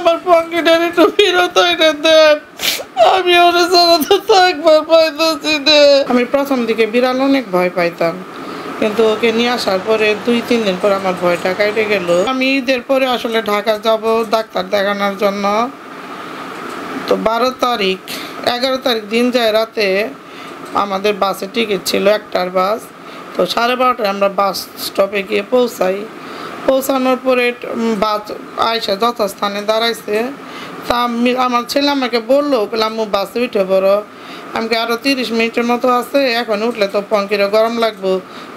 আমার পঙ্কিটার একটু ফেরত হইতে দেন, আমি ওরা ছাড়া তো থাকবার পাইতেছি না। আমি প্রথম দিকে বিড়াল অনেক ভয় পাইতাম, কিন্তু ওকে নিয়ে আসার পরে 2-3 দিন পর আমার ভয়টা কেটে গেল। আমি ঈদের পরে আসলে ঢাকা যাব ডাক্তার দেখানোর জন্য। তো 11 তারিখ দিন যায় রাতে আমাদের বাসে টিকিট ছিল 1টার বাস। তো 12:30টায় আমরা বাস স্টপে গিয়ে পৌঁছানোর পরে বাস আয়সা যথাস্থানে দাঁড়াইছে। তা আমার ছেলে আমাকে বললো, আম্মু বাসে উঠে পড়ো। আমাকে আরও 30 মিনিটের মতো আছে, এখন উঠলে তো পঙ্কিরে গরম লাগবো,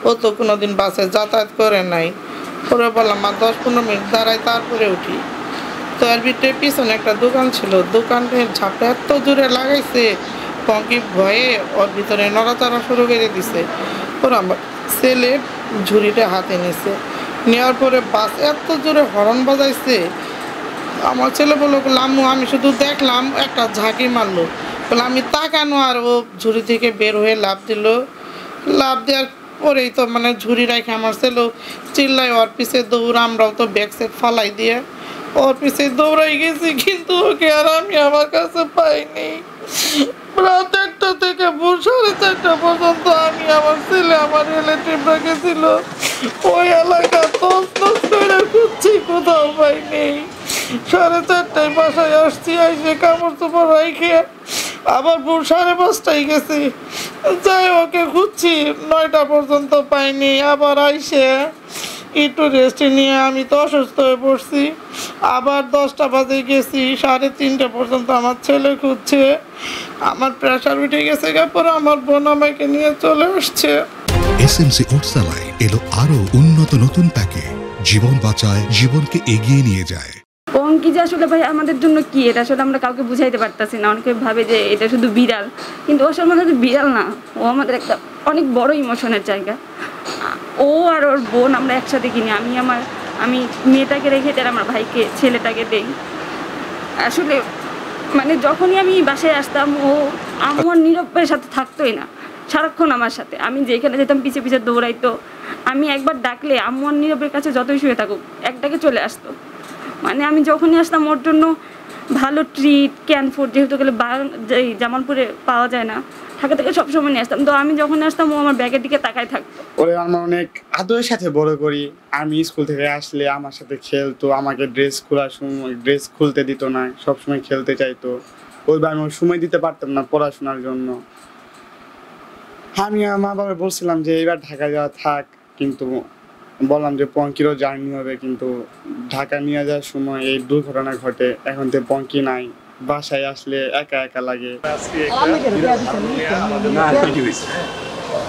ও তো কোনো দিন বাসে যাতায়াত করে নাই। পরে বললাম 10-15 মিনিট দাঁড়াই তারপরে উঠি। তো এর ভিতরে পিছনে একটা দোকান ছিল, দোকানের ঝাপটা এত জোরে লাগাইছে, পঙ্কি ভয়ে ওর ভিতরে নড়াচড়া শুরু করে দিছে। ওরা আমার ছেলে ঝুড়িটা হাতে নিছে, নেওয়ার পরে বাস এত জোরে হর্ন বাজাইছে। আমার ছেলে বললো, আম্মু আমি শুধু দেখলাম, একটা ঝাঁকি মারলো। বলে আমি তাকানো, আর ও ঝুড়ি থেকে বের হয়ে লাফ দিল। লাফ দেওয়ার পরেই তো মানে ঝুড়ি রেখে আমার ছেলেও চিল্লাই ওর পিছে দৌড়। আমরাও তো ব্যাগ সেট ফালাই দিয়ে ওর পিছে দৌড়াই গেছি, কিন্তু ওকে আর আমি আমার কাছে পাইনি। রাত 1টা থেকে ভোর 4:30 পর্যন্ত আমি, আমার ছেলে, আমার রিলেটিভরা গেছিল ওই এলাকা তছনছ করে খুঁজছি, কোথাও পাইনি। 4:30টায় বাসায় আসছি, আইসে কাপড় চোপড় রাইখে আবার ভোর 5:30টায় গেছি, যাই ওকে খুঁজছি 9টা পর্যন্ত পাইনি। আবার আইসে একটু রেস্ট নিয়ে আমি তো অসুস্থ হয়ে পড়ছি, আবার 10টা বাজে গেছি, 3:30 পর্যন্ত আমার ছেলে খুঁজছে। আমার প্রেশার উঠে গেছে, পরে আমার বোন আমাকে নিয়ে চলে আসছে। এসএমসি ওটসালাই এলো আরো উন্নত নতুন প্যাকে, জীবন বাঁচায়, জীবনকে এগিয়ে নিয়ে যায়। পঙ্কি যে আসলে ভাই আমাদের জন্য কি, এটা আসলে আমরা কাউকে বুঝাইতে পারতাছি না। অনেকে ভাবে যে এটা শুধু বিড়াল, কিন্তু ও আসলে আমাদের বিড়াল না, ও আমাদের একটা অনেক বড় ইমোশনের জায়গা। ও আর ওর বোন আমরা একসাথে কিনি। আমি মেয়েটাকে রেখে তার আমার ভাইকে, ছেলেটাকে দেই। আসলে মানে যখনই আমি বাসায় আসতাম, ও আমার নীরবের সাথে থাকতোই না, সারাক্ষণ আমার সাথে। আমি যেখানে যেতাম পিছে পিছে দৌড়াইতো। আমি একবার ডাকলে আম্মু আর নীরবের কাছে যতই শুয়ে থাকুক একটাকে চলে আসতো। মানে আমি যখনই আসতাম ওর জন্য ভালো ট্রিট, ক্যান ফুড, যেহেতু গেলে জামালপুরে পাওয়া যায় না, ঢাকা থেকে সবসময় নিয়ে আসতাম। তো আমি যখন আসতাম ও আমার ব্যাগের দিকে তাকায় থাকতো। ওরে আমরা অনেক আদরের সাথে বড় করি। আমি স্কুল থেকে আসলে আমার সাথে খেলতো, আমাকে ড্রেস খোলার সময় ড্রেস খুলতে দিত না, সবসময় খেলতে চাইতো। ওইবার আমি সময় দিতে পারতাম না পড়াশোনার জন্য। আমি মা বাবা বলছিলাম যে এবার ঢাকা যাওয়া থাক, কিন্তু বললাম যে পঙ্কিরও জার্নি হবে, কিন্তু ঢাকা নিয়ে যাওয়ার সময় এই দুর্ঘটনা ঘটে। এখন তো পঙ্কি নাই, বাসায় আসলে একা একা লাগে।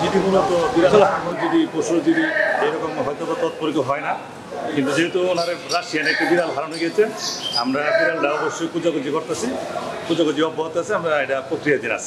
যদি মূলত যদি পশুর যদি এরকম হয়তো বা তৎপরিত হয় না, কিন্তু যেহেতু ওনার রাশিয়ান একটা বিড়াল হারানো গিয়েছে, আমরা বিড়ালটা অবশ্যই খোঁজাখুঁজি করতেছি, খোঁজাখুঁজি অব্যাহত আছে, আমরা এটা প্রক্রিয়াধীন আছে।